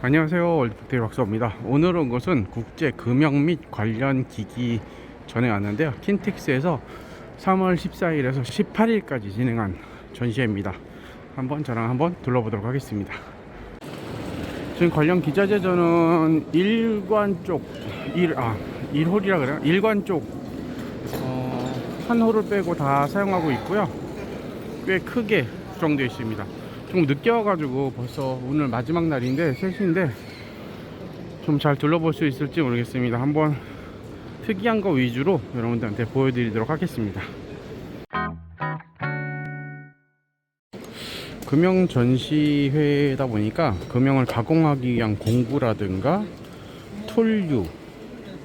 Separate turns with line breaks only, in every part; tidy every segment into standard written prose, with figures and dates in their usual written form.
안녕하세요, 월드폭테일 박사입니다. 오늘 온 곳은 국제 금형 및 관련 기기 전에 왔는데요, 킨텍스에서 3월 14일에서 18일까지 진행한 전시회입니다. 저랑 한번 둘러보도록 하겠습니다. 지금 관련 기자재전은 일관 쪽 1홀이라 그래요. 일관 쪽 한 홀을 빼고 다 사용하고 있고요. 꽤 크게 구성되어 있습니다. 좀 늦게 와가지고 벌써 오늘 마지막 날인데 3시인데 좀 잘 둘러볼 수 있을지 모르겠습니다. 한번 특이한 거 위주로 여러분들한테 보여드리도록 하겠습니다. 금형 전시회다 보니까 금형을 가공하기 위한 공구라든가 툴류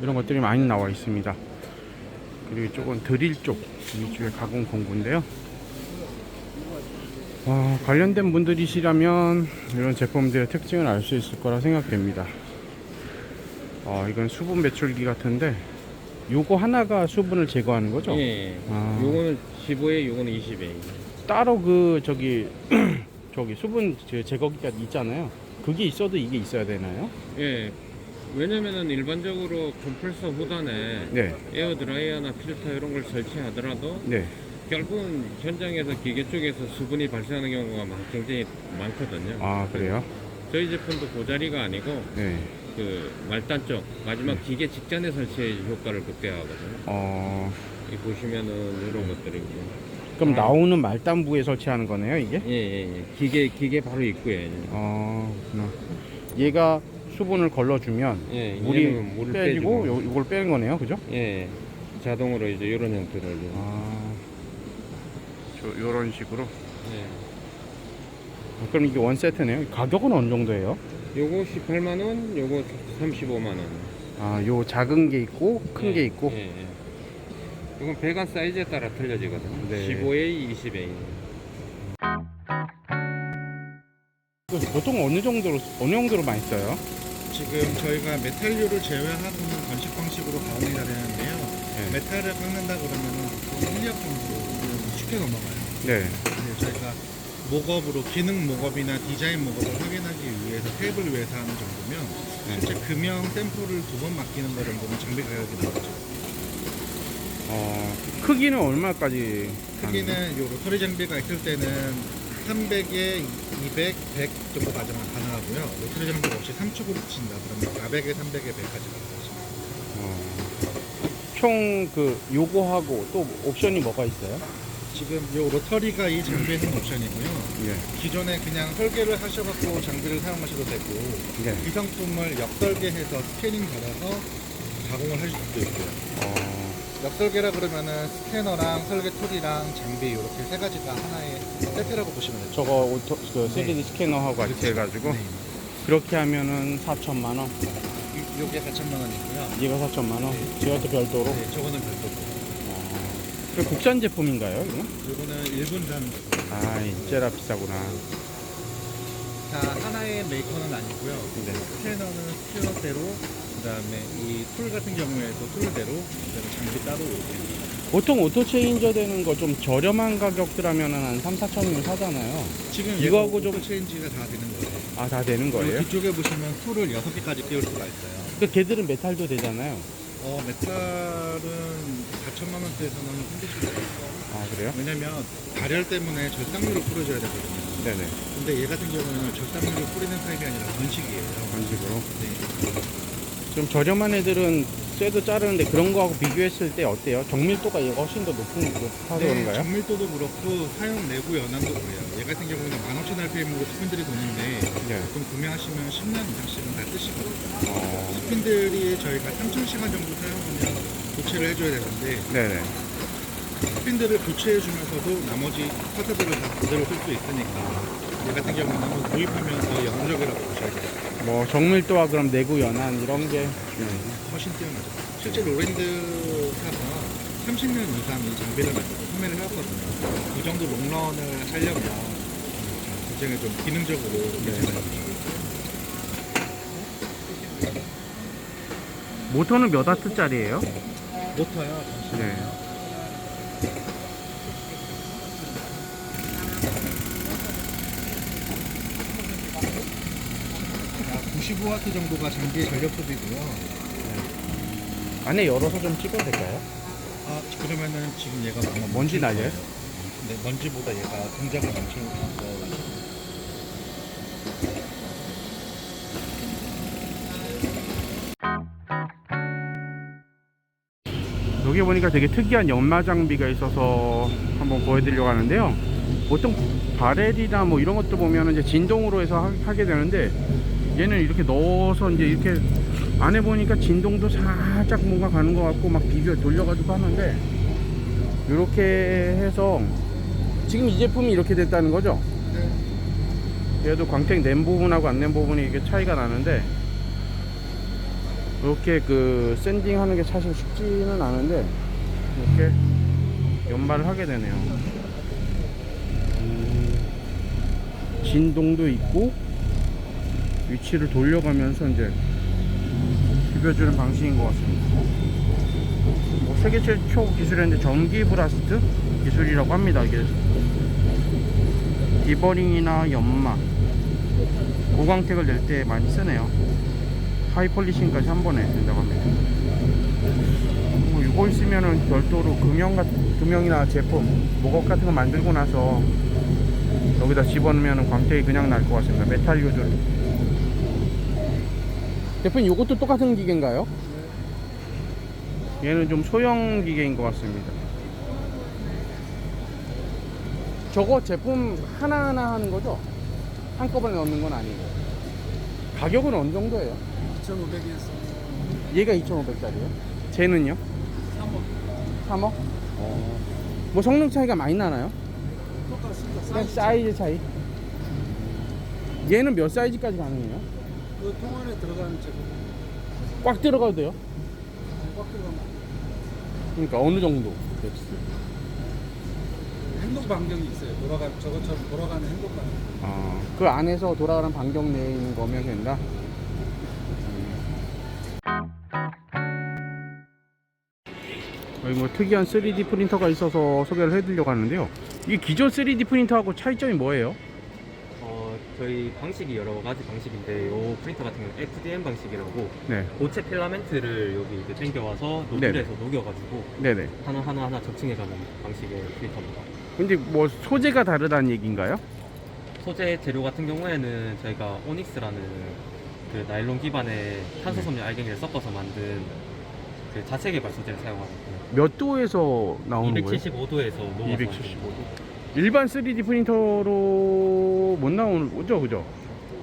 이런 것들이 많이 나와 있습니다. 그리고 이쪽은 드릴 쪽 위주의 가공 공구인데요. 관련된 분들이시라면 이런 제품들의 특징을 알 수 있을 거라 생각됩니다. 이건 수분 배출기 같은데 요거 하나가 수분을 제거하는 거죠?
예. 요거는 15A, 요거는 20A.
따로 저기 수분 제거기가 있잖아요. 그게 있어도 이게 있어야 되나요?
예. 왜냐면은 일반적으로 컴프레서 후단에
네.
에어 드라이어나 필터 이런 걸 설치하더라도
네.
결국은 현장에서 기계 쪽에서 수분이 발생하는 경우가 굉장히 많거든요.
아, 그래요?
저희 제품도 그 자리가 아니고
네.
그 말단 쪽 마지막 기계 직전에 설치해 효과를 극대화하거든요. 이 보시면은 이런 것들이고.
그럼 나오는 말단부에 설치하는 거네요, 이게?
예. 기계 바로 입구에.
그렇구나. 얘가 수분을 걸러주면 물이 빼지고 이걸 빼는 거네요, 그죠?
예. 자동으로 이제 이런 형태로.
요런 식으로.
예.
그럼 이게 원 세트네요. 가격은 어느 정도예요?
요거 18만원, 요거 35만원.
요 작은 게 있고 큰 게 있고.
예. 이건 배관 사이즈에 따라 틀려지거든요.
네.
15A, 20A.
보통 어느 정도로 많이 써요?
지금 저희가 메탈류를 제외하고는 건식 방식으로 가공이 다 되는데요.
네.
메탈을 깎는다 그러면은 보통 1년 정도 쉽게 넘어가요.
네.
근데 저희가 목업으로 기능 목업이나 디자인 목업을 확인하기 위해서 테이블 위에서 하는 정도면 실제 금형 샘플을 2번 맡기는 거 정도면 장비 가격이 나오죠.
크기는 얼마까지?
크기는 요 로터리 장비가 있을 때는 300에 200, 100 정도 가져가 가능하고요. 로터리 장비 없이 3축으로 친다 그러면 400에 300에 100까지 가능하죠.
총 요거하고 또 옵션이 뭐가 있어요?
지금 요 로터리가 이 장비에는 옵션이고요.
예.
기존에 그냥 설계를 하셔갖고 장비를 사용하셔도 되고
네.
이 상품을 역설계해서 스캐닝 받아서 가공을 하실 수도 있고요. 역설계라 그러면은 스캐너랑 설계 툴이랑 장비 이렇게 세 가지가 하나의 세트라고 보시면 되죠.
저거 3D 스캐너하고 같이 해가지고
네.
그렇게 하면은 4천만 원.
요게 4천만 원이고요.
얘가 4천만 원.
네.
저것도 별도로.
네, 저거는 별도고.
그 국산 제품인가요, 이거?
요거는 일본산.
인제라 비싸구나.
자, 하나의 메이커는 아니고요.
네.
스캐너는 스캐너대로, 그다음에 이 툴 같은 경우에도 툴대로, 그다음에 장비 따로 이렇게.
보통 오토 체인저 되는 거 좀 저렴한 가격들 하면은 한 3, 4천이면 사잖아요.
지금
이거하고 좀-
체인지가 다 되는 거예요.
다 되는
그리고
거예요?
뒤쪽에 보시면 툴을 6개까지 띄울 수가 있어요.
걔들은 메탈도 되잖아요.
메탈은 4천만 원대에서는 힘드실 것 같아요.
그래요?
왜냐면 발열 때문에 절삭률을 뿌려줘야 되거든요.
네네.
근데 얘 같은 경우는 절삭률을 뿌리는 타입이 아니라 건식이에요.
그런 식으로.
네.
좀 저렴한 애들은 쇠도 자르는데 그런 거하고 비교했을 때 어때요? 정밀도가 얘가 훨씬 더 높아서 그런가요?
정밀도도 그렇고 사용 내구 연한도 그래요. 얘 같은 경우는 15,000rpm으로 스핀들이 도는데
네.
보통 구매하시면 10년 이상씩은 다 쓰시거든요. 스핀들이 저희가 3,000시간 정도 사용하면 교체를 해줘야 되는데
네네.
스핀들을 교체해주면서도 나머지 파트들을 다 그대로 쓸 수 있으니까 얘 같은 경우는 한번 구입하면서 영적이라고 보셔야 돼요.
정밀도와 그럼 내구 연한 이런 게
훨씬 뛰어나죠. 실제 로랜드사가 30년 이상 이 장비를 가지고 판매를 해왔거든요. 이 정도 롱런을 하려면 굉장히 좀 기능적으로 괜찮아요.
모터는 몇 와트짜리예요?
모터요. 잠시만요. 90 55W 정도가 장비의 전력 소비고요.
안에 열어서 좀 찍어도 될까요?
아, 그러면은 지금 얘가 아마
먼지 날려요?
네, 먼지보다 얘가 동작을 멈추는 거.
여기 보니까 되게 특이한 연마 장비가 있어서 한번 보여드리려고 하는데요. 보통 바렐이나 뭐 이런 것도 보면 이제 진동으로 해서 하게 되는데, 얘는 이렇게 넣어서 이제 이렇게 안에 보니까 진동도 살짝 뭔가 가는 것 같고 막 비벼 돌려가지고 하는데, 이렇게 해서 지금 이 제품이 이렇게 됐다는 거죠? 얘도 광택 낸 부분하고 안 낸 부분이 이게 차이가 나는데, 이렇게 그 샌딩 하는 게 사실 쉽지는 않은데 이렇게 연마를 하게 되네요. 진동도 있고 위치를 돌려가면서 이제 비벼주는 방식인 것 같습니다. 뭐 세계 최초 기술인데 전기 브라스트 기술이라고 합니다. 이게 디버링이나 연마, 고광택을 낼 때 많이 쓰네요. 하이 폴리싱까지 한 번에 된다고 합니다. 뭐 이거 있으면은 별도로 금형이나 제품, 목업 같은 거 만들고 나서 여기다 집어넣으면 광택이 그냥 날 것 같습니다. 메탈 요즘. 대표님, 이것도 똑같은 기계인가요? 얘는 좀 소형 기계인 것 같습니다. 저거 제품 하나하나 하는 거죠? 한꺼번에 넣는 건 아니고. 가격은 어느 정도예요?
2,500에서
얘가 2,500짜리예요? 쟤는요?
3억
3억? 뭐 성능 차이가 많이 나나요?
똑같습니다.
그냥 사이즈 차이? 얘는 몇 사이즈까지 가능해요?
그 통안에 들어가는 제품
꽉 들어가도 돼요?
꽉 들어가면
그러니까 어느 정도?
행동 반경이 있어요. 저것처럼 돌아가는 행동 반경.
그 안에서 돌아가는 반경 내에 있는 거면 된다? 여기 뭐 특이한 3D 프린터가 있어서 소개를 해드리려고 하는데요. 이 기존 3D 프린터하고 차이점이 뭐예요?
저희 방식이 여러 가지 방식인데 이 프린터 같은 경우는 FDM 방식이라고
네.
고체 필라멘트를 여기 이렇게 당겨와서 노즐에서 녹여가지고
네네.
하나 적층해가는 방식의 프린터입니다.
근데 뭐 소재가 다르다는 얘기인가요?
소재 재료 같은 경우에는 저희가 오닉스라는 그 나일론 기반의 탄소 섬유 알갱이를 섞어서 만든 그 자체 개발 소재를 사용하거든요.
몇 도에서 나오는 거예요?
275도에서 녹아서
275도. 일반 3D 프린터로 못 나오는 거죠, 그죠?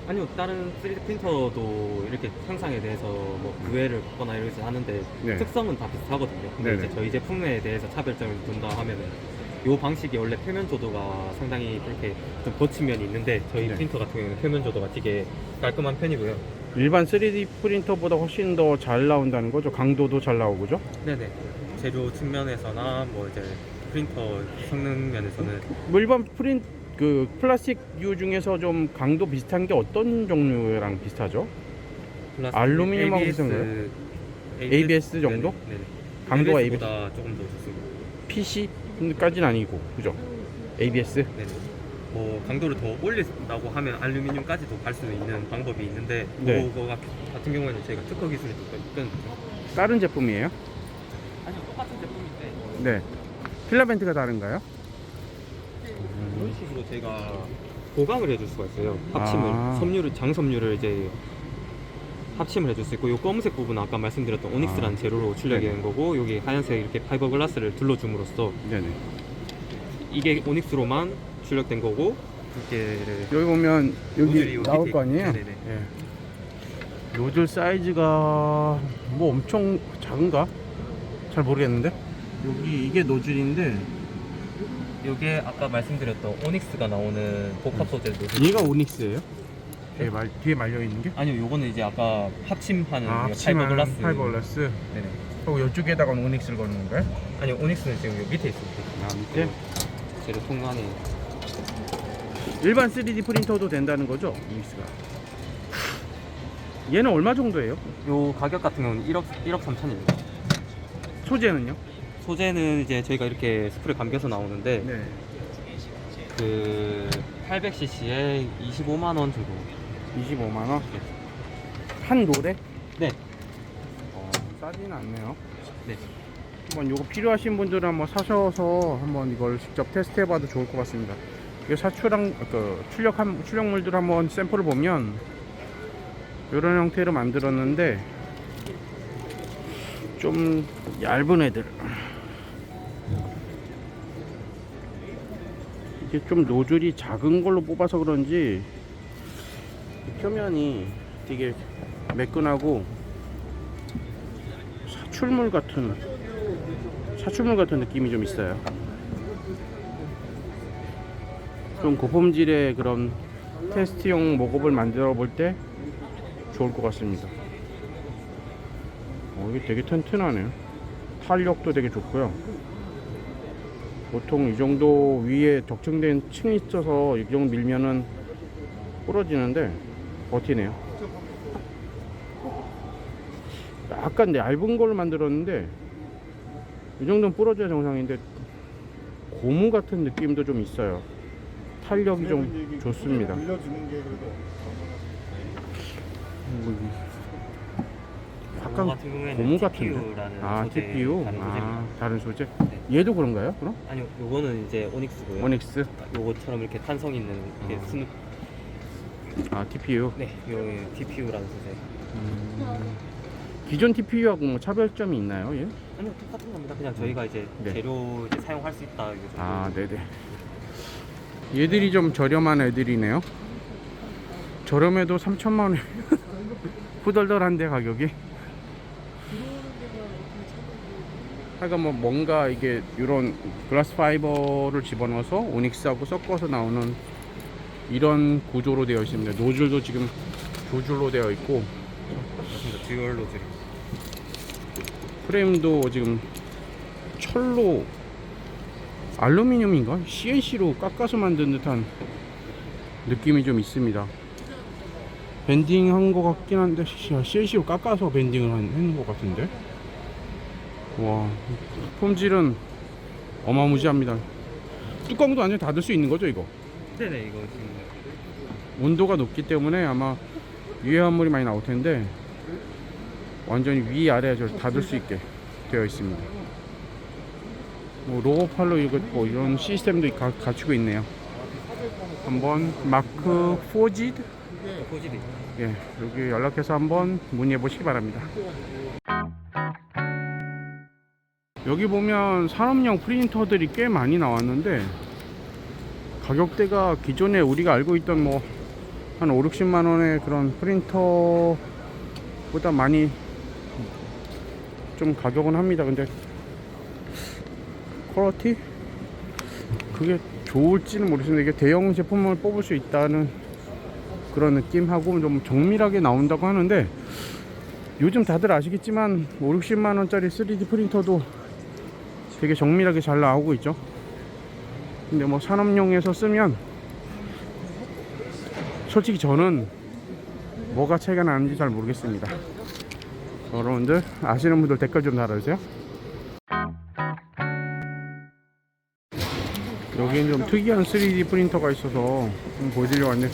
아니요, 다른 3D 프린터도 이렇게 형상에 대해서 뭐 구애를 받거나 이러지 하는데
네.
특성은 다 비슷하거든요. 근데
네네.
이제 저희 제품에 대해서 차별점을 둔다 하면은 이 방식이 원래 표면 조도가 상당히 이렇게 좀 거친 면이 있는데 저희
네.
프린터 같은 경우는 표면 조도가 되게 깔끔한 편이고요.
일반 3D 프린터보다 훨씬 더 잘 나온다는 거죠? 강도도 잘 나오고, 그죠?
네네. 재료 측면에서나 뭐 이제 프린터 성능 면에서는
뭐 일반 그 플라스틱류 중에서 좀 강도 비슷한 게 어떤 종류랑 비슷하죠? 알루미늄하고 비슷한가요? ABS 정도?
네네.
강도가
ABS보다 조금 더 좋습니다.
PC까지는 아니고, 그죠? ABS?
네네. 뭐 강도를 더 올린다고 하면 알루미늄까지도 갈 수 있는 방법이 있는데
네.
그거 같은 경우에는 저희가 특허 기술이 또 있거든요.
다른 제품이에요?
아니요, 똑같은 제품인데
네. 필라멘트가 다른가요?
이런 식으로 저희가 보강을 해줄 수가 있어요. 합침을 섬유를 장섬유를 이제 합침을 해줄 수 있고, 요 검은색 부분은 아까 말씀드렸던 오닉스라는 재료로 출력이 된 거고, 여기 하얀색 이렇게 파이버 글라스를 둘러줌으로써
네네.
이게 오닉스로만 출력된 거고, 이렇게
여기 보면
노즐이
여기
요
나올
밑에
거 아니에요?
네네네.
예. 노즐 사이즈가 뭐 엄청 작은가? 잘 모르겠는데? 여기 이게 노즐인데
이게 아까 말씀드렸던 오닉스가 나오는 복합 소재 노즐.
얘가 오닉스예요? 뒤에 말려 있는 게?
아니요, 요거는 이제 아까 합침하는 파이버
합침하는
글라스.
파이버글라스.
네네.
그리고 이쪽에다가는 오닉스를 거는 건가요?
아니요, 오닉스는 지금 요 밑에 있습니다.
밑에?
재료 통안에.
일반 3D 프린터도 된다는 거죠? 오닉스가. 얘는 얼마 정도예요?
요 가격 같은 경우는 1억 3천입니다.
소재는요?
소재는 이제 저희가 이렇게 스프레 감겨서 나오는데
네.
그 800cc에 25만 원 정도.
25만 원. 한 롤에?
네.
싸지는 않네요.
네.
한번 요거 필요하신 분들은 한번 사셔서 한번 이걸 직접 테스트해봐도 좋을 것 같습니다. 이게 사출한 그 출력물들 한번 샘플을 보면 이런 형태로 만들었는데 좀 얇은 애들, 이게 좀 노즐이 작은 걸로 뽑아서 그런지 표면이 되게 매끈하고 사출물 같은 느낌이 좀 있어요. 좀 고품질의 그런 테스트용 목업을 만들어 볼 때 좋을 것 같습니다. 이게 되게 튼튼하네요. 탄력도 되게 좋고요. 보통 이 정도 위에 덕층된 층이 있어서 이 정도 밀면은 부러지는데 버티네요. 약간 얇은 걸로 만들었는데 이 정도는 부러져야 정상인데 고무 같은 느낌도 좀 있어요. 탄력이 좀 좋습니다.
빌려주는 게 그래도
약간
같은 경우에는
고무 같은데.
TPU라는
아,
소재,
TPU.
다른 소재입니다.
다른 소재.
네.
얘도 그런가요? 그럼?
아니요, 요거는 이제 오닉스고요.
오닉스.
요거처럼 이렇게 탄성 있는 이게 스누.
TPU.
네, 요 TPU라는 소재.
기존 TPU하고 뭐 차별점이 있나요? 얘?
아니요, 똑같은 겁니다. 그냥 저희가 이제
네.
재료 이제 사용할 수 있다 이거 정도.
네네. 얘들이 좀 저렴한 애들이네요. 저렴해도 3천만 원. 후덜덜한데 가격이. 하여간 뭐 뭔가 이게 이런 글라스 파이버를 집어넣어서 오닉스하고 섞어서 나오는 이런 구조로 되어 있습니다. 노즐도 지금 두 줄로 되어 있고
맞습니다. 듀얼 노즐.
프레임도 지금 철로 알루미늄인가? CNC로 깎아서 만든 듯한 느낌이 좀 있습니다. 밴딩 한 것 같긴 한데 CNC로 깎아서 밴딩을 한 것 같은데. 와, 폼질은 어마무지합니다. 뚜껑도 완전 닫을 수 있는 거죠 이거?
네네, 이거 지금
온도가 높기 때문에 아마 유해한물이 많이 나올 텐데 완전히 위아래 닫을 수 있게 되어 있습니다. 뭐 로고팔로 이거 뭐 이런 시스템도 갖추고 있네요. 한번 마크 4G
포지드.
예, 여기 연락해서 한번 문의해 보시기 바랍니다. 여기 보면 산업용 프린터들이 꽤 많이 나왔는데 가격대가 기존에 우리가 알고 있던 뭐 한 5, 60만 원의 그런 프린터보다 많이 좀 가격은 합니다. 근데 퀄리티? 그게 좋을지는 모르겠는데 이게 대형 제품을 뽑을 수 있다는 그런 느낌하고 좀 정밀하게 나온다고 하는데 요즘 다들 아시겠지만 5, 60만 원짜리 3D 프린터도 되게 정밀하게 잘 나오고 있죠. 근데 뭐 산업용에서 쓰면 솔직히 저는 뭐가 차이가 나는지 잘 모르겠습니다. 여러분들 아시는 분들 댓글 좀 달아주세요. 여기는 좀 특이한 3D 프린터가 있어서 좀 보여드리려고 하는데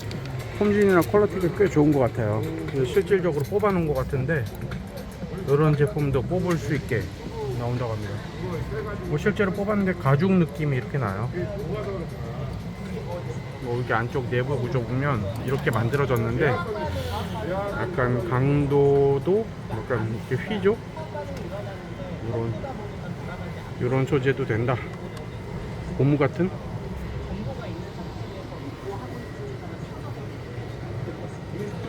폼질이나 퀄리티가 꽤 좋은 것 같아요. 그래서 실질적으로 뽑아 놓은 것 같은데 이런 제품도 뽑을 수 있게 나온다고 합니다. 뭐 실제로 뽑았는데 가죽 느낌이 이렇게 나요. 뭐 이렇게 안쪽 내부 구조 보면 이렇게 만들어졌는데 약간 강도도 약간 이렇게 휘죠. 이런 소재도 된다. 고무 같은.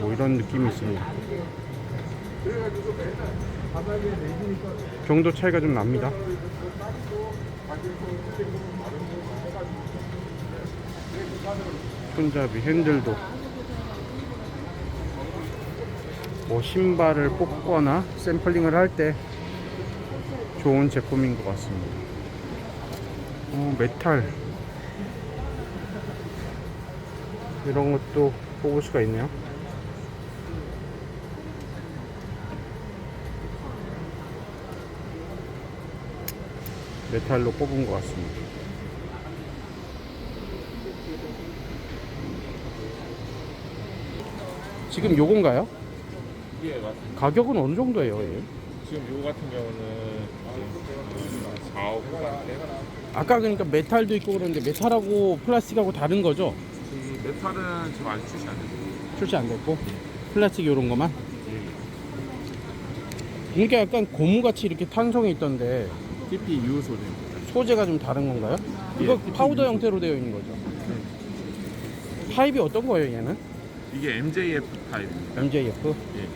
뭐 이런 느낌이 있습니다. 정도 차이가 좀 납니다. 손잡이 핸들도 뭐 신발을 뽑거나 샘플링을 할 때 좋은 제품인 것 같습니다. 메탈 이런 것도 뽑을 수가 있네요. 메탈로 뽑은 것 같습니다. 지금 요건가요?
예, 맞습니다.
가격은 어느 정도예요? 얘?
지금 요거 같은 경우는 이제 4억 후반대.
아까 그러니까 메탈도 있고 그러는데 메탈하고 플라스틱하고 다른 거죠?
이 메탈은 지금 아직 출시 안 됐어요.
출시 안 됐고 플라스틱 이런 거만. 이게 약간 고무같이 이렇게 탄성이 있던데
TP 유소재입니다.
소재가 좀 다른 건가요? 이거
TP
파우더
유소.
형태로 되어 있는 거죠? 타입이 어떤 거예요 얘는?
이게 MJF 타입입니다.
MJF?
예.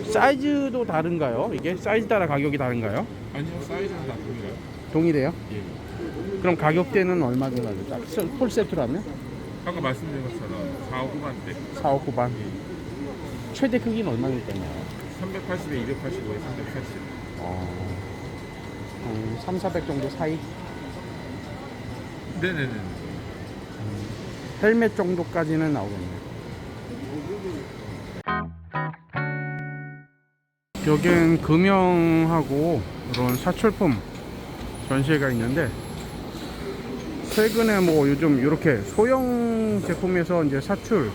사이즈도 다른가요? 이게 사이즈 따라 가격이 다른가요?
아니요, 사이즈는 다 동일해요.
동일해요?
예.
그럼 가격대는 얼마 정도 나죠? 풀 세트라면?
아까 말씀드린 것처럼 4억 후반대.
4억 후반. 최대 크기는 얼마일 거냐?
380에 285에 380.
3, 400 정도 사이?
네네네.
헬멧 정도까지는 나오겠네요. 여긴 금형하고 이런 사출품 전시회가 있는데 최근에 뭐 요즘 이렇게 소형 제품에서 이제 사출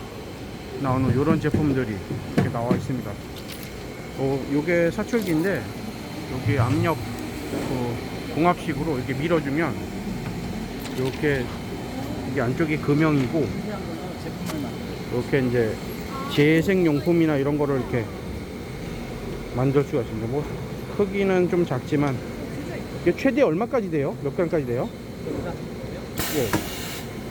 나오는 이런 제품들이 이렇게 나와 있습니다. 요게 사출기인데 여기 압력 공합식으로 이렇게 밀어주면 이렇게 이게 안쪽이 금형이고 이렇게 이제 재생용품이나 이런 거를 이렇게 만들 수가 있습니다. 뭐 크기는 좀 작지만 이게 최대 얼마까지 돼요? 몇 g까지 돼요? 예,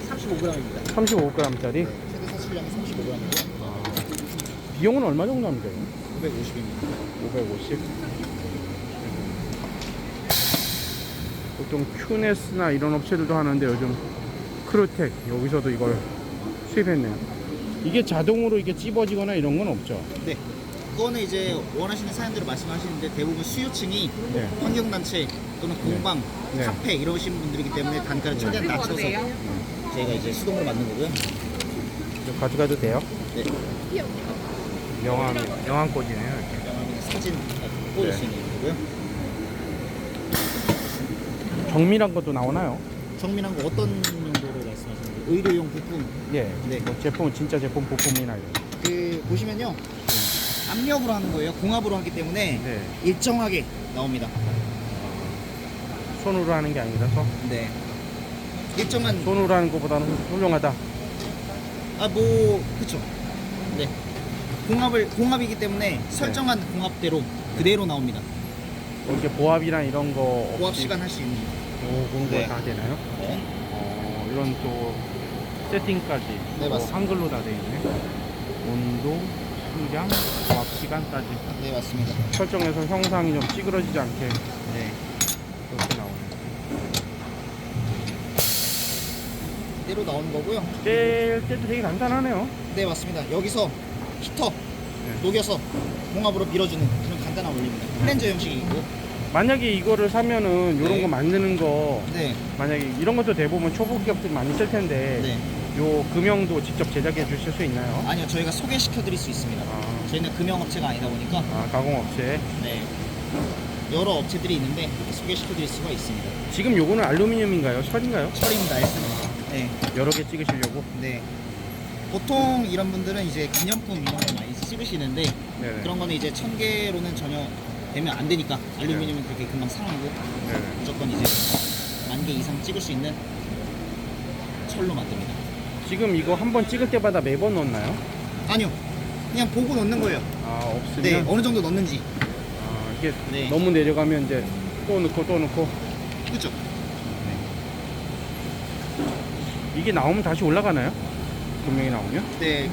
35g입니다.
35g짜리.
최대 사출량이 35g이고요.
비용은 얼마 정도 합니까?
550입니다.
550. 보통 큐네스나 이런 업체들도 하는데 요즘 크루텍 여기서도 이걸 수입했네요. 이게 자동으로 이게 찝어지거나 이런 건 없죠?
네. 그거는 이제 원하시는 사연대로 말씀하시는데 대부분 수요층이
네.
환경단체 또는 공방,
네.
카페 이러신 분들이기 때문에 단가를 최대한 낮춰서 저희가 이제 수동으로 만든 거고요.
이거 가져가도 돼요?
네.
영암 꽂이네요. 이렇게.
사진 꽂을 수 있는 거고요.
정밀한 것도 나오나요?
정밀한 거 어떤 용도로 말씀하시는 거예요? 의료용 부품.
예.
네.
뭐 제품 진짜 제품 부품이나 이런.
그 보시면요. 압력으로 하는 거예요. 공압으로 하기 때문에
네.
일정하게 나옵니다.
손으로 하는 게 아니라서
네. 일정한
손으로 하는 것보다는 훌륭하다.
그쵸. 네. 공압이기 때문에 설정한 공압대로 그대로 나옵니다.
이렇게 보압이랑 이런 거
고압
없이
시간 할 수 있는.
그런
네.
거다 되나요?
네.
이런 또 세팅까지
네, 맞습니다.
한글로 다 돼 있네. 온도, 수량, 보압 시간까지
네, 맞습니다.
설정해서 형상이 좀 찌그러지지 않게
네.
그렇게 나오네.
그대로 나오는 거고요.
뗄 때도 되게 간단하네요.
네, 맞습니다. 여기서 히터
네.
녹여서 공압으로 밀어주는 그런 간단한 원리입니다. 플랜저 형식이고.
만약에 이거를 사면은 이런
네.
거 만드는 거
네.
만약에 이런 것도 대부분 초보 기업들이 많이 쓸 텐데
네.
요 금형도 직접 제작해 주실 수 있나요?
아니요, 저희가 소개시켜 드릴 수 있습니다. 저희는 금형업체가 아니다 보니까
가공업체.
네. 여러 업체들이 있는데 소개시켜 드릴 수가 있습니다.
지금 요거는 알루미늄인가요? 철인가요?
철입니다, S는. 네.
여러 개 찍으시려고?
네. 보통 이런 분들은 이제 기념품 이런 걸 많이 찍으시는데
네네.
그런 거는 이제 1000개로는 전혀 되면 안 되니까 알루미늄은 그렇게 금방 상하고
네네.
무조건 이제 10,000개 이상 찍을 수 있는 철로 만듭니다.
지금 이거 한 번 찍을 때마다 매번 넣나요?
아니요, 그냥 보고 넣는 거예요.
없으면?
네, 어느 정도 넣는지.
이게
네.
너무 내려가면 이제 또 넣고 또 넣고
그렇죠.
이게 나오면 다시 올라가나요? 금형이 나오면?
네.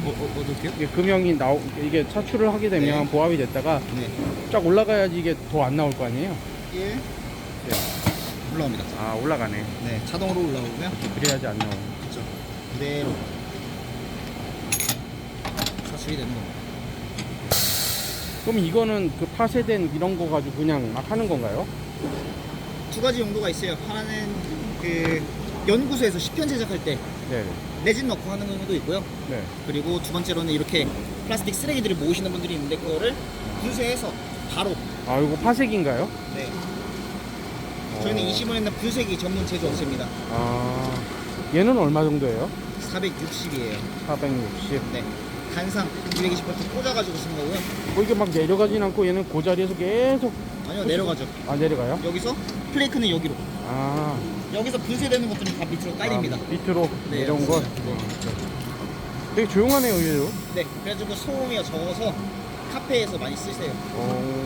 어떻게요?
이게 금형이 이게 차출을 하게 되면
네.
보합이 됐다가
네.
쫙 올라가야지 이게 더 안 나올 거 아니에요?
1
네.
올라옵니다.
올라가네.
네, 자동으로 올라오고요.
그래야지 안 나오고.
그렇죠. 그대로 사출이 되는 겁니다.
그럼 이거는 그 파쇄된 이런 거 가지고 그냥 막 하는 건가요?
두 가지 용도가 있어요. 하나는 그 연구소에서 시편 제작할 때
네.
레진 넣고 하는 경우도 있고요.
네.
그리고 두 번째로는 이렇게 플라스틱 쓰레기들을 모으시는 분들이 있는데 그거를 분쇄해서 바로.
이거 파쇄기인가요?
네. 저희는 25년 된 분쇄기 전문 제조업체입니다.
얘는 얼마 정도예요?
460이에요.
460.
네. 단상 220V 꽂아가지고 쓴 거고요.
뭐 이게 막 내려가진 않고 얘는 그 자리에서 계속
아니요, 내려가죠.
아 내려가요?
여기서 플레이크는 여기로.
아
여기서 분쇄되는 것들은 다 밑으로 깔립니다.
밑으로
네,
내려온 거.
네.
되게 조용하네요, 얘도.
네. 그래가지고 소음이 적어서 카페에서 많이 쓰세요.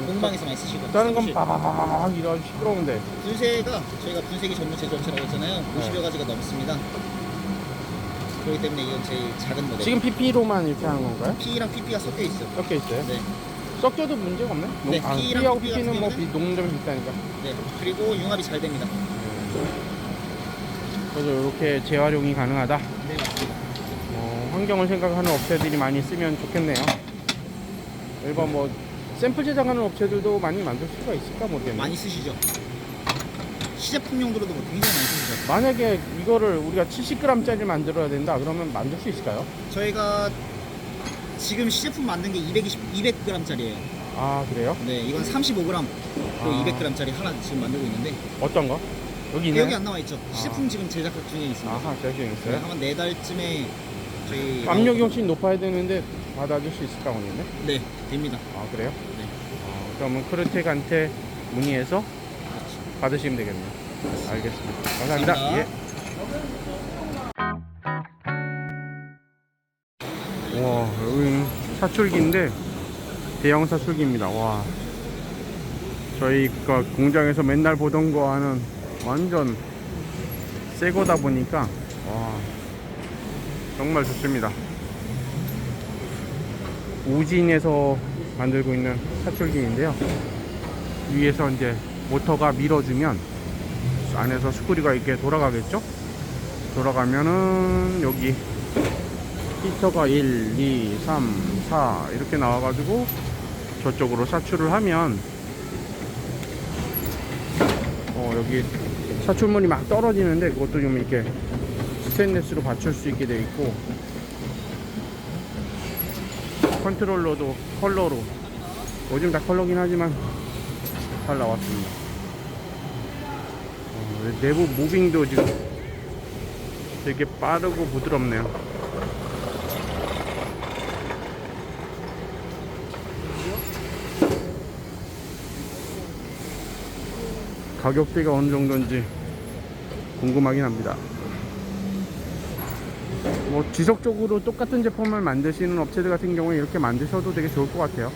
공방에서 많이 쓰시고.
다른 건
사무실.
빠바바박 이런 시끄러운데.
분쇄가 저희가 분쇄기 전문 제조업체라고 했잖아요. 50여 가지가 넘습니다. 그렇기 때문에 이건 제일 작은 모델.
지금 PP로만 이렇게 하는 건가요?
P랑 PP가 섞여 있어요.
섞여 있어요?
네.
섞여도 문제가 없네?
네, P랑
P하고
PP
PP는 뭐
같은
농점이 비슷하니까.
네. 그리고 융합이 잘 됩니다.
그래서 이렇게 재활용이 가능하다.
네, 맞습니다.
환경을 생각하는 업체들이 많이 쓰면 좋겠네요. 일반 뭐 샘플 제작하는 업체들도 많이 만들 수가 있을까 모르겠네요.
많이 쓰시죠. 시제품 용도로도 굉장히 많이 쓰시죠.
만약에 이거를 우리가 70g짜리 만들어야 된다 그러면 만들 수 있을까요?
저희가 지금 시제품 만든 게 200g짜리예요.
아 그래요?
네, 이건 35g, 또 200g짜리 하나 지금 만들고 있는데
어떤 거? 여기 있나요?
여기 안 나와 있죠. 시제품 지금 제작 중에 있습니다.
아하 제작중
네,
있어요?
한 4달쯤에 저희
압력이 훨씬 높아야 되는데 받아줄 수 있을까 모르겠네.
네, 됩니다.
아 그래요?
네.
그러면 크루텍한테 문의해서 받으시면 되겠네요. 알겠습니다. 감사합니다.
감사합니다.
예. 와 여기 사출기인데 대형 사출기입니다. 와 저희가 공장에서 맨날 보던 거와는 완전 새 거다 보니까 와 정말 좋습니다. 우진에서 만들고 있는 사출기인데요. 위에서 이제 모터가 밀어주면 안에서 스크류가 이렇게 돌아가겠죠? 돌아가면은 여기 히터가 1, 2, 3, 4 이렇게 나와가지고 저쪽으로 사출을 하면 여기 사출물이 막 떨어지는데 그것도 좀 이렇게 스테인리스로 받칠 수 있게 되어 있고 컨트롤러도 컬러로 요즘 다 컬러긴 하지만 잘 나왔습니다. 내부 무빙도 지금 되게 빠르고 부드럽네요. 가격대가 어느 정도인지 궁금하긴 합니다. 뭐 지속적으로 똑같은 제품을 만드시는 업체들 같은 경우에 이렇게 만드셔도 되게 좋을 것 같아요.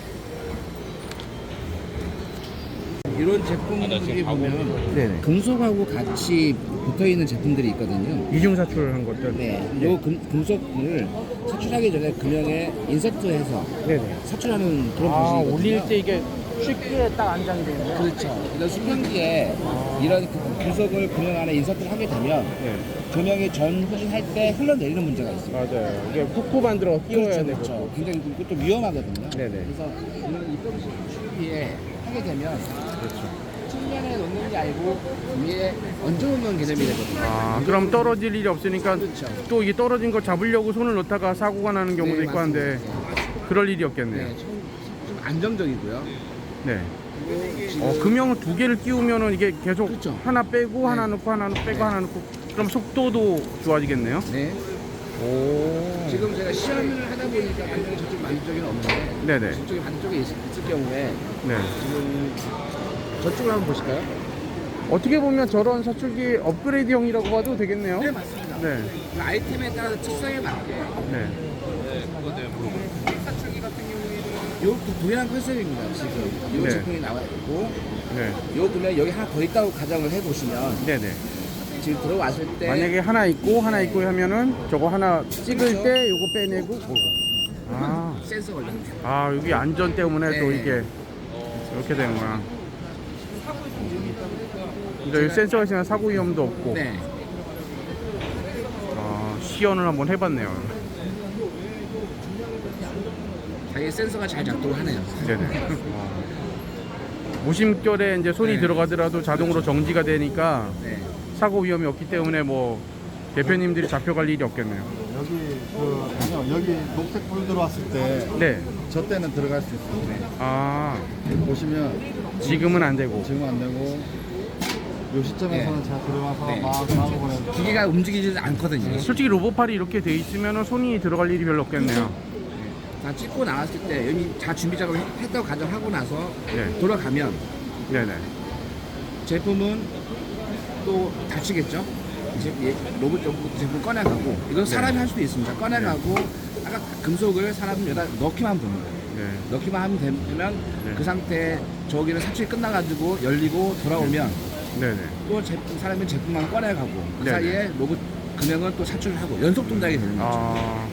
이런 제품들이 보면
네네.
금속하고 같이 붙어있는 제품들이 있거든요.
이중 사출한 것들.
네, 요 금속을 사출하기 전에 금형에 인서트해서
네네.
사출하는 그런
아,
방식이거든요.
올릴 때 이게 쉽게 딱 안장이 되는데요.
그렇죠. 이런 수평기에 이런 금속을 금형 안에 인서트를 하게 되면
네.
조명이 전후진할 때 흘러내리는 문제가 있어요.
맞아요. 이게 훅구 만들어 끼워야
그렇죠,
되고.
그렇죠. 굉장히 그것도 위험하거든요.
네네.
그래서 이런 입금식 추위에 하게 되면
그렇죠.
측면에 놓는 게 아니고 위에 얹어놓는 개념이 되거든요.
아, 그럼 떨어질 일이 없으니까
그렇죠.
또 이게 떨어진 거 잡으려고 손을 놓다가 사고가 나는 경우도
네,
있고 한데
맞습니다.
그럴 일이 없겠네요.
네, 좀 안정적이고요.
네.
그리고 지금
금형을 두 개를 끼우면은 이게 계속
그렇죠.
하나 빼고
네.
하나 넣고 하나 빼고
네.
하나 넣고 그럼 속도도 좋아지겠네요.
네.
오.
지금 제가 시연을 하다 보니까 반대로 저쪽 반대쪽에는 없는데
네네.
저쪽에 반대쪽에 있을 경우에
네.
지금 저쪽을 한번 보실까요?
어떻게 보면 저런 사출기 업그레이드형이라고 봐도 되겠네요.
네, 맞습니다.
네.
그 아이템에 따라서 특성에 맞게
네.
사출기 같은 경우에는 요 동일한 컨셉입니다. 지금 요
네.
제품이 나와 있고
네.
요 금액 여기 하나 더 있다고 가정을 해보시면
네네.
지금 들어왔을 때
만약에 하나 있고 하나 있고 하면은 저거 하나 찍을
그렇죠.
때 요거 빼내고 아.
센서 걸립니다.
아 여기 안전 때문에 또
네.
이게 이렇게 되는구나. 그러니까 이 센서가 있으면 사고 위험도 없고.
네.
시연을 한번 해봤네요.
자기 센서가 잘 작동하네요.
네네. 무심결에 이제 손이
네.
들어가더라도 자동으로 정지가 되니까
네.
사고 위험이 없기 때문에 뭐 대표님들이 잡혀갈 일이 없겠네요.
여기 아니요 여기 녹색 불 들어왔을 때
네.
저 때는 들어갈 수 있어요.
아
보시면
지금은 안 되고.
지금 안 되고 요 시점에서는 제가 들어가서
네.
막 나오고 그래서
기계가 움직이지 않거든요.
솔직히 로봇팔이 이렇게 돼 있으면 손이 들어갈 일이 별로 없겠네요.
다 찍고 나왔을 때 이미 다 준비 작업을 했다고 가정하고 나서
네.
돌아가면
네네.
제품은 또 닫히겠죠. 이제 로봇 제품 꺼내가고 이건 사람이 할 수도 있습니다. 꺼내가고 아까 금속을 사람이 여기다 넣기만 하면 됩니다.
네.
넣기만 하면 되면
네.
그 상태 저기는 사출이 끝나가지고 열리고 돌아오면
네네.
또 사람이 제품만 꺼내가고 그
네네.
사이에 로봇 금형은 또 사출을 하고 연속 동작이 되는 거죠.
아,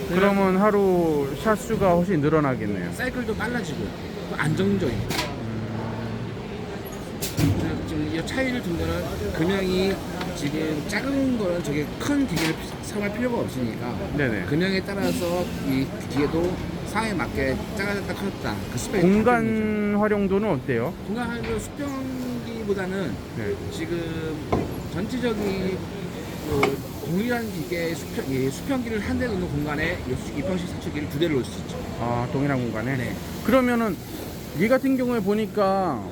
그러면 하루 샷수가 훨씬 늘어나겠네요.
사이클도 빨라지고 또 안정적이고 지금 이 차이를 둔 거는 금형이 지금 작은 거는 저게 큰 기계를 사용할 필요가 없으니까
네네.
금형에 따라서 이 기계도 상황에 맞게 작아졌다 커졌다 그 스펙이
공간 활용도는 어때요?
공간 활용 수평기보다는
네.
지금 전체적인 그 동일한 기계의 수평기를 한 대 놓는 공간에 입형식 사출기를 두 대를 놓을 수 있죠.
아, 동일한 공간에?
네.
그러면은 얘 같은 경우에 보니까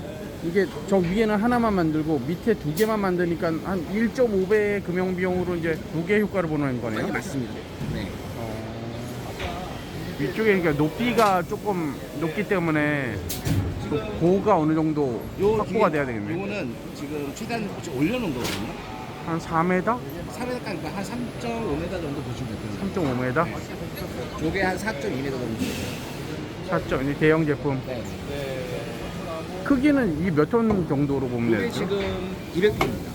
이게 저 위에는 하나만 만들고 밑에 두 개만 만드니까 한 1.5배의 금형 비용으로 이제 두 개 효과를 보는 거네요.
네, 맞습니다. 네.
위쪽에 그러니까 높이가 조금 높기 때문에 그 고가 어느 정도 확보가 돼야 되겠네요.
요거는 지금 최대한 올려놓은 거거든요.
한 4m?
3m까지 한 3.5m 정도 보시면 될 거예요.
3.5m?
저게 한 4.2m 정도.
4점, 이제 대형 제품.
네.
크기는 이 몇 톤 정도로 보면
이게
되죠?
지금 200톤입니다.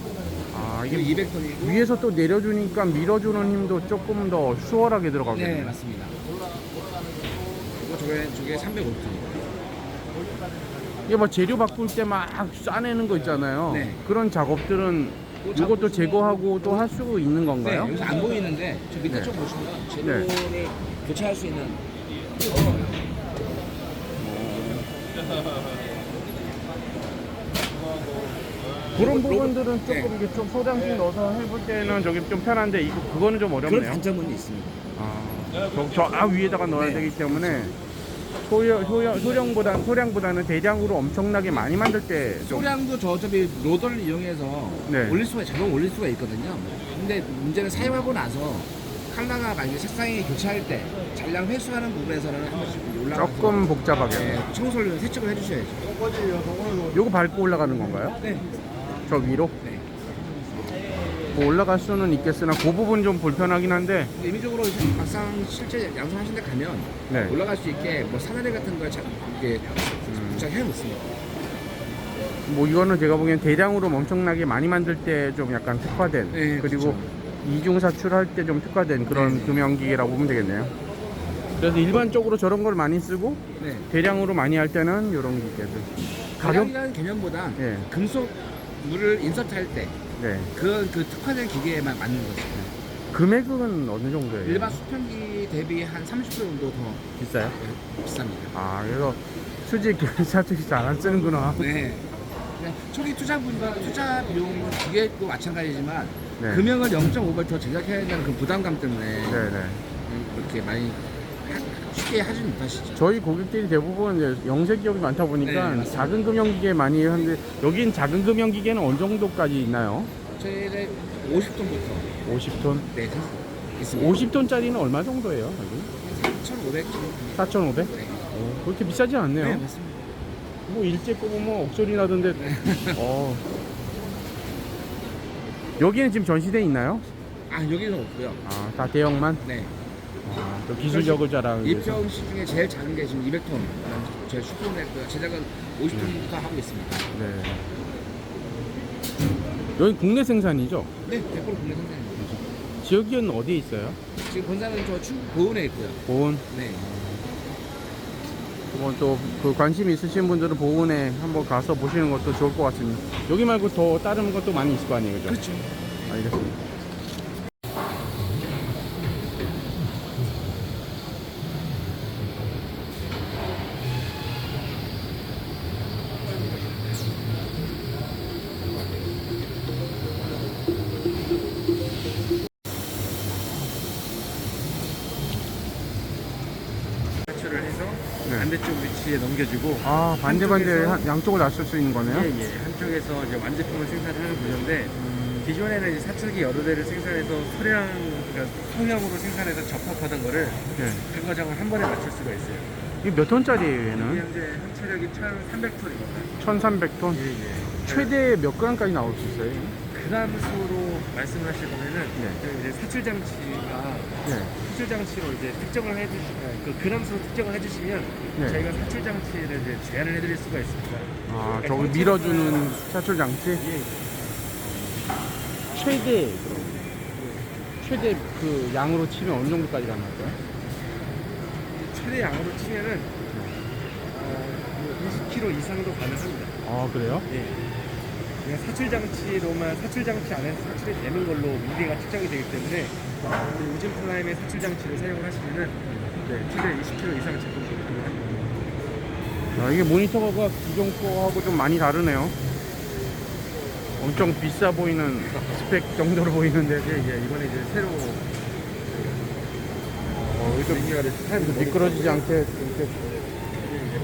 아,
이게
이게
200톤이고.
위에서 또 내려주니까 밀어주는 힘도 조금 더 수월하게 들어가겠네요.
네, 맞습니다. 그리고 저게 305톤이에요.
이게 뭐 재료 바꿀 때 막 싸내는 거 있잖아요.
네.
그런 작업들은 이것도 제거하고 또 할 수 있는
네,
건가요?
여기서 안 보이는데 저 밑에
네.
쪽 보시면 재료를 교체할 수 있는
그런 부분들은 조금
네.
이게 좀 소량씩 넣어서 해볼 때는 저기 좀 편한데 이거 그거는 좀
그런
어렵네요.
단점은 있습니다.
저 위에다가 넣어야
네.
되기 때문에 소량보다는 대량으로 엄청나게 많이 만들 때 좀
소량도 저 어차피 로더를 이용해서
네.
올릴 수가 자동 올릴 수가 있거든요. 근데 문제는 사용하고 나서 컬러가 만약에 색상이 교체할 때 잔량 회수하는 부분에서는 한 번씩 올라가서
조금 복잡하게.
네, 청소를 세척을 해주셔야죠.
요거 밟고 올라가는 건가요?
네.
저 위로?
네.
뭐 올라갈 수는 있겠으나 그 부분 좀 불편하긴 한데
의미적으로 이제 막상 실제 양성하신 데 가면
네.
올라갈 수 있게 뭐 사다리 같은 걸 이렇게 부착해 놓습니다.
뭐 이거는 제가 보기엔 대량으로 엄청나게 많이 만들 때 좀 약간 특화된
네,
그리고
그렇죠.
이중 사출할 때 좀 특화된 그런
네.
금형기라고 보면 되겠네요. 그래서 일반적으로 저런 걸 많이 쓰고
네.
대량으로 많이 할 때는 이런 기계들. 가격?
가격이라는 개념보다
네.
금속물을 인서트할 때
네.
그 특화된 기계에만 맞는 거죠.
금액은 어느 정도예요?
일반 수평기 대비 한 30% 정도 더
비싸요?
비쌉니다.
아, 그래서 수직 사출이 잘 안 쓰는구나.
네. 그냥 초기 투자 비용 기계도 마찬가지지만
네.
금형을 0.5배 더 제작해야 되는 그 부담감 때문에
네네.
그렇게 많이 쉽게 하지 못하시죠.
저희 고객들이 대부분 이제 영세 기업이 많다 보니까
네, 맞습니다.
작은 금형기계 많이 하는데 여긴 작은 금형기계는 어느 정도까지 있나요?
저희는 50톤부터
50톤?
네, 있습니다.
50톤짜리는 얼마 정도예요? 여기?
4,500 정도.
4,500?
네.
그렇게 비싸지 않네요.
네, 맞습니다.
뭐 일제 꼽으면 억소리 나던데. 어. 여기는 지금 전시대 있나요?
아, 여기는 없고요.
아, 다 대형만?
네.
아, 또 기술력을 자랑하기 위해서.
입병시 중에 제일 작은 게 지금 200톤. 제일 슈퍼맨 제작은 50톤부터 하고 있습니다.
네. 여기 국내 생산이죠?
네, 100% 국내 생산입니다.
지역은 어디에 있어요?
지금 본사는 저 충북 보은에 있고요.
보은.
네.
뭐 또 그 관심 있으신 분들은 보은에 한번 가서 보시는 것도 좋을 것 같습니다. 여기 말고 더 다른 것도 많이 있을 거 아니에요, 그죠?
그렇죠.
알겠습니다.
사출을 해서
네.
반대쪽 위치에 넘겨주고
아, 반대
한쪽에서-
양쪽을 놨을 수 있는 거네요?
예, 한쪽에서 이제 완제품을 생산하는 구조인데 기존에는 이제 사출기 여러 대를 생산해서 그러니까 소형으로 생산해서 접합하던 거를
네.
그 과정을 한 번에 맞출 수가 있어요.
이게 몇 톤짜리예요,
이게
얘는?
현재 한 체력이 1,300톤입니다.
1300톤? 최대 몇 g까지 나올 수 있어요?
그람 수로 말씀을 하실 거면은
네.
저희 이제 사출 장치가
네.
사출 장치로 이제 특정을 해주시면 그 그람 수로 특정을 해주시면
네.
저희가 사출 장치를 이제 제한을 해드릴 수가 있습니다.
아, 저기 밀어주는 사출 장치?
예.
최대 그 양으로 치면 어느 정도까지 가능할까요?
최대 양으로 치면은 20kg 이상도 가능합니다.
아, 그래요?
예. 그냥 사출 장치로만 사출 장치 안에서 사출이 되는 걸로 무게가 측정이 되기 때문에 우진 플라임의 사출 장치를 사용을 하시면은 최대 20kg 이상 제품이 가능합니다.
아, 이게 모니터가 기존 거하고 좀 많이 다르네요. 엄청 비싸 보이는 스펙 정도로 보이는데.
예, 이번에 이제 새로
미끄러지지 않게 이렇게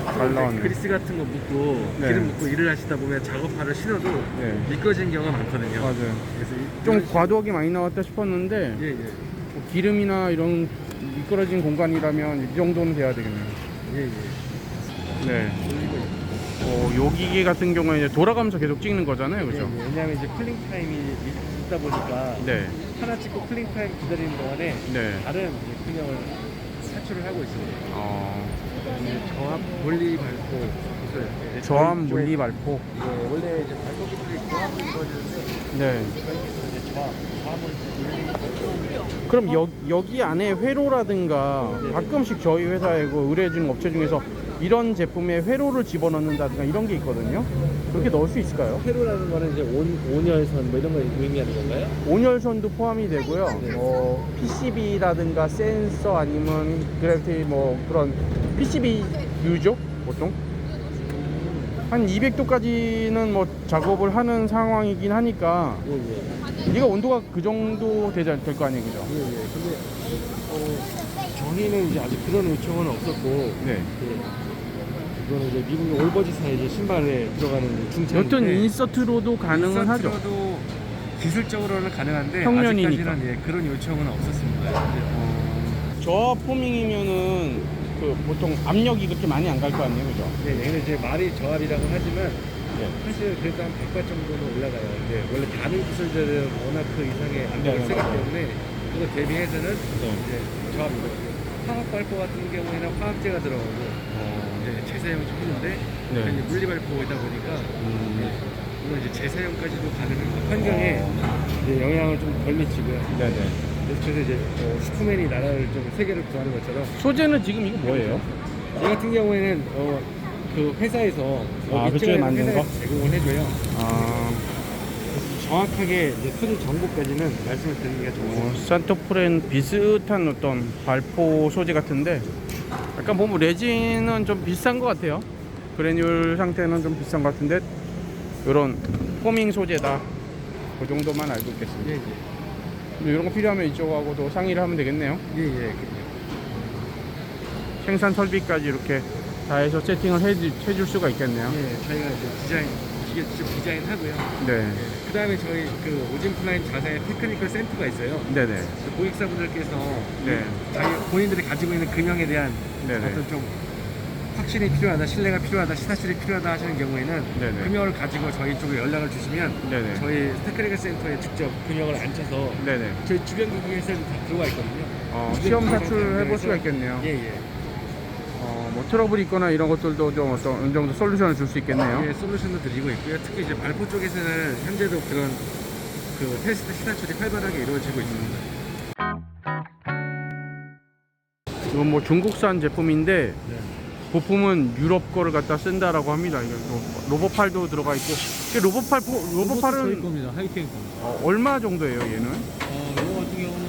잘 나왔네.
그리스 같은 거 묻고
네.
기름 묻고 일을 하시다 보면 작업화를 신어도
네.
미끄러지는 경우가 많거든요.
맞아요.
그래서
좀 과도하게 많이 나왔다 싶었는데
예.
뭐 기름이나 이런 미끄러진 공간이라면 이 정도는 돼야 되겠네요.
예.
네. 요 기계 같은 경우에 이제 돌아가면서 계속 찍는 거잖아요, 그죠?
예. 왜냐하면 이제 쿨링 타임이 있다 보니까
네.
하나 찍고 쿨링 타임 기다리는 동안에
네.
다른 이제 근형을 사출을 하고 있습니다. 이제 저압 물리 발포 기술.
저압 물리 발포.
네, 원래 이제 발포 기술이 저압으로 이루어지는데
네.
저희는 이제 저압을 이제
그럼 여기 안에 회로라든가 가끔씩 저희 회사에 의뢰해주는 업체 중에서 이런 제품에 회로를 집어넣는다든가 이런 게 있거든요. 그렇게 넣을 수 있을까요?
회로라는 거는 이제 온열선 뭐 이런 걸 의미하는 건가요?
온열선도 포함이 되고요. PCB라든가 센서 아니면 그래피티 뭐 그런 PCB 유죠 보통 한 200도까지는 뭐 작업을 하는 상황이긴 하니까 이거 온도가 그 정도 될 거 아니에요, 그죠?
근데 저희는 이제 아직 그런 요청은 없었고
네.
이거는 이제 미국의 올버지사의 이제 신발에 들어가는 중차인데
어떤 인서트로도 가능은 하죠.
인서트로도 기술적으로는 가능한데
평면이니까.
아직까지는 그런 요청은 없었습니다.
저압 포밍이면은 그 보통 압력이 그렇게 많이 안 갈 거 아니에요, 그죠?
네, 얘는 이제 말이 저압이라고 하지만
네.
사실 그래도 한 100바 정도는 올라가요. 근데 원래 다른 기술들은 워낙 그 이상의 압력을
네,
세기
맞아요.
때문에 그거 대비해서는 이제 저압이고 화학 발포 같은 경우에는 화학제가 들어가고 이제 재사용이 좀 힘든데
네.
이제 물리 발포이다 보니까 물론 이제 재사용까지도 가능한 환경에 이제 영향을 좀 덜 미치고요.
네네.
그래서 이제 슈퍼맨이 나라를 좀 세계를 구하는 것처럼
소재는 지금 이거 뭐예요?
이 같은 경우에는 그 회사에서
그쪽에 만든 거?
제공을 해줘요.
아,
정확하게 이제 소재 정보까지는 말씀을 드리기가 좀
산토프렌 비슷한 어떤 발포 소재 같은데 약간 보면 레진은 좀 비싼 것 같아요. 그래놀 상태는 좀 비싼 것 같은데 이런 포밍 소재다. 그 정도만 알고 있겠습니다.
예.
근데 이런 거 필요하면 이쪽하고도 상의를 하면 되겠네요.
예.
생산 설비까지 이렇게 다 해서 세팅을 해줄 수가 있겠네요.
예, 저희가 이제 기계 직접 디자인하고요.
네.
그 다음에 저희 그 오진 플라임 자사의 테크니컬 센터가 있어요.
네네.
그 고객사분들께서
네.
자기 본인들이 가지고 있는 금형에 대한
네네.
어떤 좀 확신이 필요하다, 신뢰가 필요하다, 시사실이 필요하다 하시는 경우에는
네네.
금형을 가지고 저희 쪽에 연락을 주시면
네네.
저희 테크니컬 센터에 직접 금형을 앉혀서
네네.
저희 주변 기기에서 다 들어와 있거든요.
시험 사출해볼 수가 있겠네요.
예.
뭐 트러블이 있거나 이런 것들도 좀 어느 정도 솔루션을 줄 수 있겠네요.
예, 솔루션도 드리고 있고요. 특히 이제 발포 쪽에서는 현재도 그런 그 테스트 시사출이 활발하게 이루어지고 있습니다.
이건 뭐 중국산 제품인데 부품은 유럽 거를 갖다 쓴다라고 합니다. 이게 로봇팔도 들어가 있고. 이게 로봇팔은
겁니다. 하이테크 겁니다.
얼마 정도예요, 얘는?
이거 같은 경우는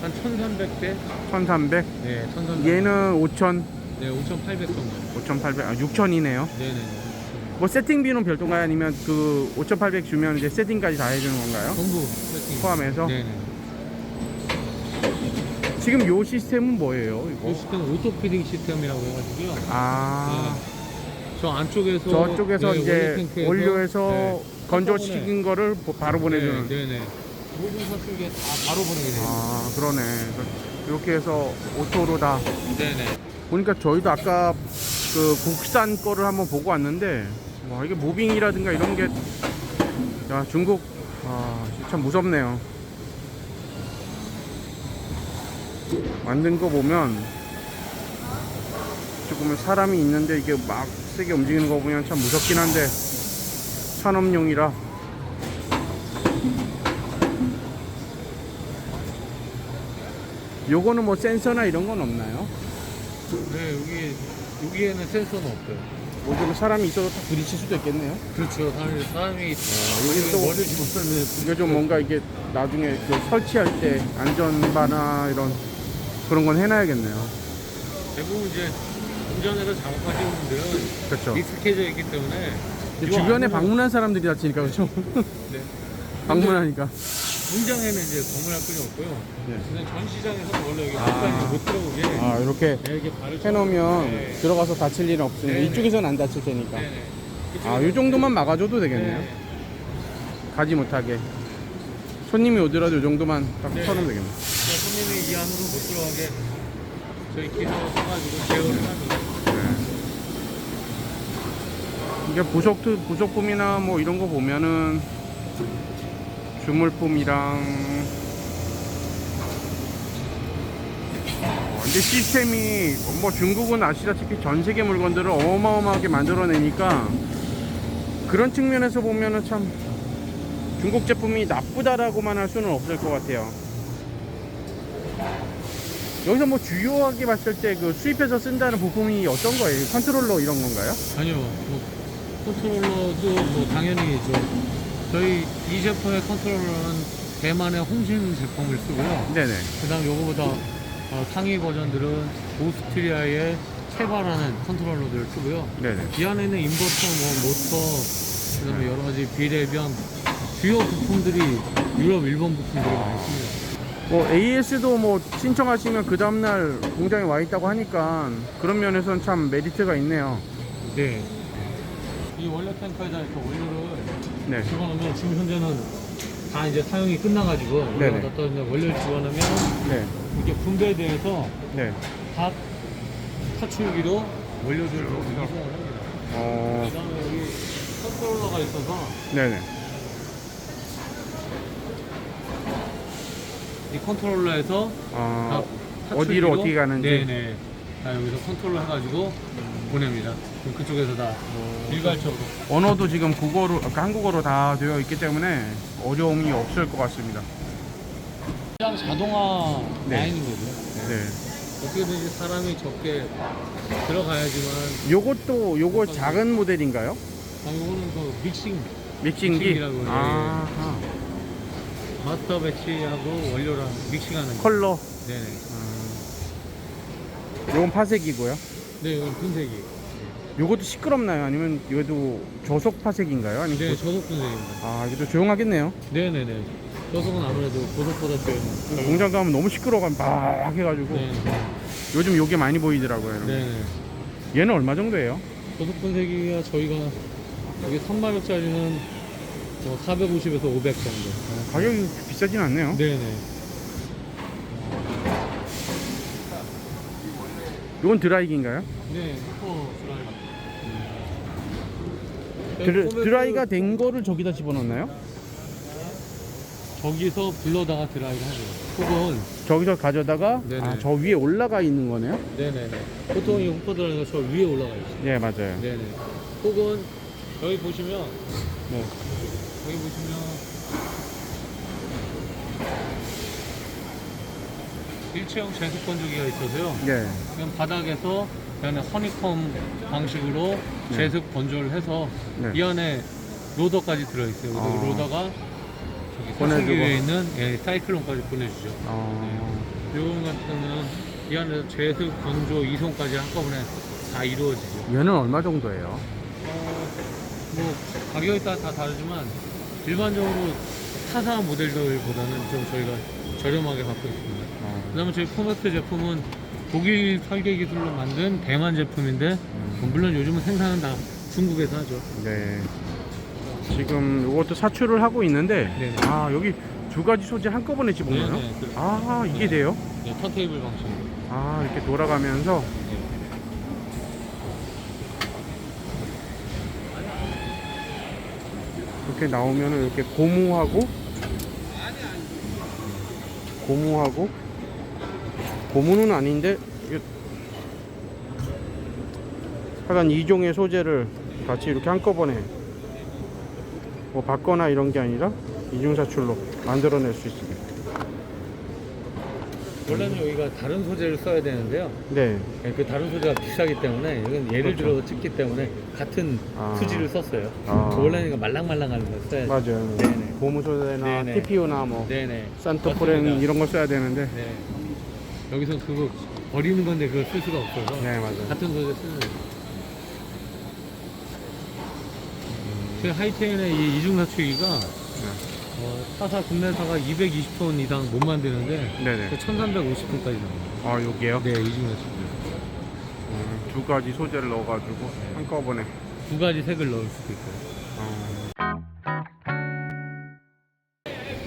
한 1,300대?
1,300.
네, 1,300.
얘는 5,000.
네, 5,800 정도.
5,800. 6,000이네요.
네네.
뭐 세팅비는 별도인가요? 아니면 그 5,800 주면 이제 세팅까지 다 해주는 건가요?
전부 세팅.
포함해서?
네네.
지금 요 시스템은 뭐예요?
이
이거?
시스템 오토피딩 시스템이라고 해가지고요.
아,
저 안쪽에서
저쪽에서
네,
이제
원료탱크에서,
원료에서
네,
건조시킨 거를 바로 보내주는.
네네. 모든 사출기에 다 바로 보내게 돼요.
아, 그러네. 이렇게 해서 오토로 다.
네네.
보니까 저희도 아까 그 국산 거를 한번 보고 왔는데, 와, 이게 모빙이라든가 이런 게, 야, 중국, 참 무섭네요. 만든 거 보면, 조금 사람이 있는데 이게 막 세게 움직이는 거 보면 참 무섭긴 한데, 산업용이라. 요거는 뭐 센서나 이런 건 없나요?
네, 여기에는 센서는 없어요.
뭐 좀 사람이 있어도 딱 부딪힐 수도 있겠네요.
그렇죠. 사람이
여기 또
머리를 집었으면
이게 좀 뭔가 이게 나중에 그 설치할 때 안전바나 이런 그런 건 해놔야겠네요.
대부분 이제 운전해서 작업하시는 분들은
그렇죠.
익숙해져 있기 때문에 이거
주변에
안
방문한 사람들이 다치니까 그렇죠.
네.
방문하니까.
공장에는 이제 방문할 필요 없고요.
네.
근데 전시장에서는 원래 여기 끝까지 못 들어오게
이렇게
이렇게 발을
해놓으면
네.
들어가서 다칠 일은 없으니까
네네.
이쪽에서는 안 다칠 테니까.
네네.
이 정도만 막아줘도 되겠네요.
네.
가지 못하게. 손님이 오더라도 이 정도만 딱
네.
쳐놓으면 되겠네.
그러니까 손님이 이 안으로 못 들어가게 저희 기술을 써가지고 제어를 합니다.
이게 부속품이나 뭐 이런 거 보면은 주물품이랑 근데 시스템이 뭐 중국은 아시다시피 전 세계 물건들을 어마어마하게 만들어내니까 그런 측면에서 보면은 참 중국 제품이 나쁘다라고만 할 수는 없을 것 같아요. 여기서 뭐 주요하게 봤을 때 그 수입해서 쓴다는 부품이 어떤 거예요? 컨트롤러 이런 건가요?
아니요, 뭐 컨트롤러도 뭐 당연히 있죠. 저희 이 제품의 컨트롤러는 대만의 홍신 제품을 쓰고요.
네네.
그다음 요거보다 상위 버전들은 오스트리아의 체바라는 컨트롤러들을 쓰고요.
네네.
이 안에는 인버터, 뭐 모터, 그다음에 여러 가지 비대변 주요 부품들이 유럽, 일본 부품들이 많이 씁니다.
뭐 AS도 뭐 신청하시면 그 다음날 공장에 와 있다고 하니까 그런 면에서는 참 메리트가 있네요.
네. 이 원료 탱커에다 이렇게 원료를
네.
집어넣으면 지금 현재는 다 이제 사용이 끝나가지고
네네.
넣다 이제 원료를 집어넣으면
네.
이게 분배돼서
네.
각 사출기로 원료들을 이송을 합니다. 그다음에 여기 컨트롤러가 있어서
네네.
이 컨트롤러에서 각
어디로
사출기로
어떻게 가는지.
네네. 다 여기서 컨트롤 해가지고 보냅니다. 그럼 그쪽에서 다 일괄적으로.
언어도 지금 국어로, 한국어로 다 되어 있기 때문에 어려움이 없을 것 같습니다.
그냥 자동화
네.
라인인 거죠.
네.
어떻게든지 사람이 적게 들어가야지만.
요거 작은 모델인가요?
요거는 그 믹싱
믹싱기?
믹싱기라고 해요.
아하.
마스터 배치하고 원료랑 믹싱하는 거.
컬러.
네네.
요건 파색이고요.
네, 이건 분쇄기.
요것도 시끄럽나요? 아니면 이것도 저속 파색인가요? 아니면
네, 저속 분쇄기입니다.
이것도 조용하겠네요.
네네네. 저속은 아무래도 고속보다 조용.
공장 가면 너무 시끄러워 막 해가지고
네.
요즘 요게 많이 보이더라고요. 이런 거.
네네.
얘는 얼마 정도예요?
저속 분쇄기가 저희가 여기 3마력짜리는 450에서 500 정도.
가격이 비싸진 않네요.
네네.
이건 드라이기인가요?
네, 슈퍼 드라이.
드라이가 된 거를 저기다 집어넣나요?
저기서 불러다가 드라이를 하죠. 혹은
저기서 가져다가
네네.
저 위에 올라가 있는 거네요?
네네네. 보통 이 슈퍼 드라이가 저 위에 올라가 있어요.
네, 맞아요.
네네. 혹은 여기 보시면
네.
여기 보시면 일체형 제습 건조기가 있어서요.
네.
그냥 바닥에서 그냥 허니콤 방식으로
네.
제습 건조를 해서
네.
이 안에 로더까지 들어있어요. 그래서
아.
로더가
보내주고.
사출기에 있는 사이클론까지 보내주죠.
어...
요건 같은 경우는 이 안에서 제습, 건조, 이송까지 한꺼번에 다 이루어지죠.
얘는 얼마 정도예요?
뭐 가격에 따라 다 다르지만 일반적으로 타사 모델들보다는 좀 저희가 저렴하게 갖고 있습니다. 그다음에 저희 포너트 제품은 독일 설계 기술로 만든 대만 제품인데 물론 요즘은 생산은 다 중국에서 하죠.
네. 지금 이것도 사출을 하고 있는데
네네.
아 여기 두 가지 소재 한꺼번에 집어넣어요?
네네.
아 이게 돼요?
네, 턴테이블 방식으로.
아 이렇게 돌아가면서 이렇게 나오면은 이렇게 고무하고 고무는 아닌데 하여간 이종의 소재를 같이 이렇게 한꺼번에 뭐 받거나 이런 게 아니라 이중사출로 만들어낼 수 있습니다.
원래는 여기가 다른 소재를 써야 되는데요.
네.
그 다른 소재가 비싸기 때문에 이건 예를
그렇죠.
들어서 찍기 때문에 같은 투지를 썼어요.
아.
원래는 이거 말랑말랑한 걸 써야지.
맞아요.
네네.
고무 소재나
네네.
TPU나 뭐
네네.
산토프렌
맞습니다.
이런 걸 써야 되는데.
네. 여기서 그거 버리는 건데 그걸 쓸 수가 없어서
네 맞아요.
같은 소재 쓰는 거예요. 그 하이테일의 이 이중사출기가 타사 국내사가 220톤 이상 못 만드는데
네네.
1350톤까지 나와요.
아 여기에요?
네, 이중사출기.
두 가지 소재를 넣어가지고 한꺼번에.
두 가지 색을 넣을 수도 있고요.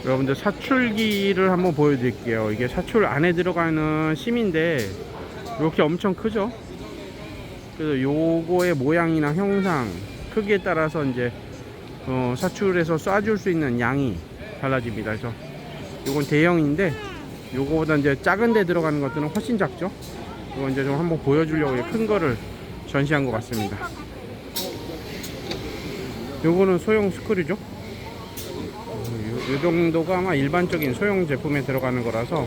여러분들 사출기를 한번 보여드릴게요. 이게 사출 안에 들어가는 심인데 이렇게 엄청 크죠? 그래서 요거의 모양이나 형상, 크기에 따라서 이제 사출해서 쏴줄 수 있는 양이 달라집니다. 그래서 요건 대형인데 요거보다 이제 작은 데 들어가는 것들은 훨씬 작죠? 이거 이제 좀 한번 보여주려고 큰 거를 전시한 것 같습니다. 요거는 소형 스크류죠? 이 정도가 아마 일반적인 소형 제품에 들어가는 거라서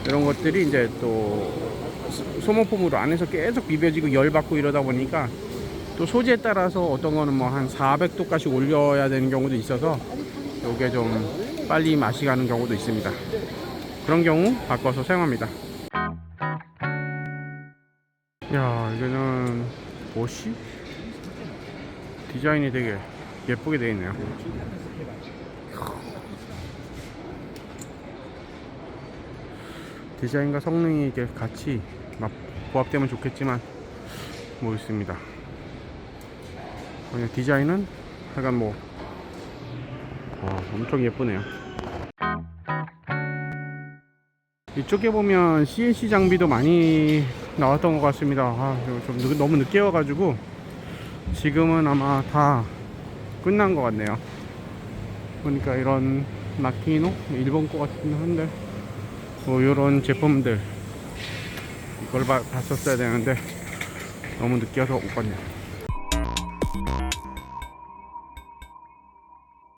이런 것들이 이제 또 소모품으로 안에서 계속 비벼지고 열받고 이러다 보니까 또 소재에 따라서 어떤 거는 뭐 한 400도까지 올려야 되는 경우도 있어서 요게 좀 빨리 맛이 가는 경우도 있습니다. 그런 경우 바꿔서 사용합니다. 야 이거는 옷이 디자인이 되게 예쁘게 되어 있네요. 디자인과 성능이 이게 같이 부합되면 좋겠지만 모르겠습니다. 그냥 디자인은 약간 뭐 엄청 예쁘네요. 이쪽에 보면 CNC 장비도 많이 나왔던 것 같습니다. 좀 너무 늦게 와가지고 지금은 아마 다 끝난 것 같네요. 그러니까 이런 마키노 일본 거 같긴 한데 뭐 요런 제품들 이걸 봤었어야 되는데 너무 늦게 와서 못 봤네요.